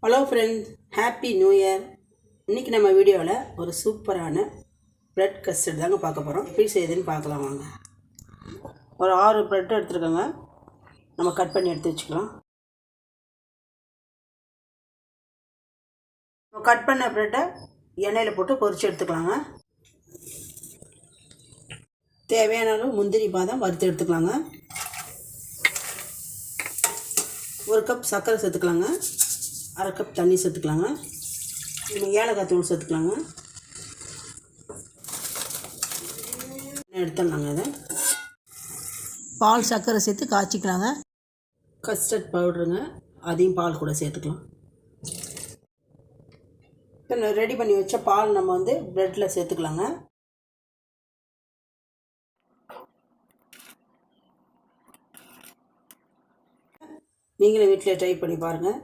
Hello friends, happy new year. இன்றைக்கி நம்ம வீடியோவில் ஒரு சூப்பரான ப்ரெட் கஸ்டர்ட் தாங்க பார்க்க போகிறோம். எப்படி செய்யுதுன்னு பார்க்கலாம் வாங்க. ஒரு 6 ப்ரெட் எடுத்துருக்கோங்க. நம்ம கட் பண்ணி எடுத்து வச்சுக்கலாம். கட் பண்ண ப்ரெட்டை எண்ணெயில் போட்டு பொரித்து எடுத்துக்கலாங்க. தேவையான அளவு முந்திரி பாதாம் வறுத்து எடுத்துக்கலாங்க. 1 கப் சர்க்கரை சேர்த்துக்கலாங்க. 1/2 கப் தண்ணி சேர்த்துக்கலாங்க. ஏலக்காய் தூள் சேர்த்துக்கலாங்க. எடுத்துடலாங்க. அதை பால் சர்க்கரை சேர்த்து காய்ச்சிக்கலாங்க. கஸ்டர்ட் பவுடருங்க, அதையும் பால் கூட சேர்த்துக்கலாம். இப்போ ரெடி பண்ணி வச்ச பால் நம்ம ப்ரெட்டில் சேர்த்துக்கலாங்க. நீங்களும் வீட்டில் ட்ரை பண்ணி பாருங்கள்.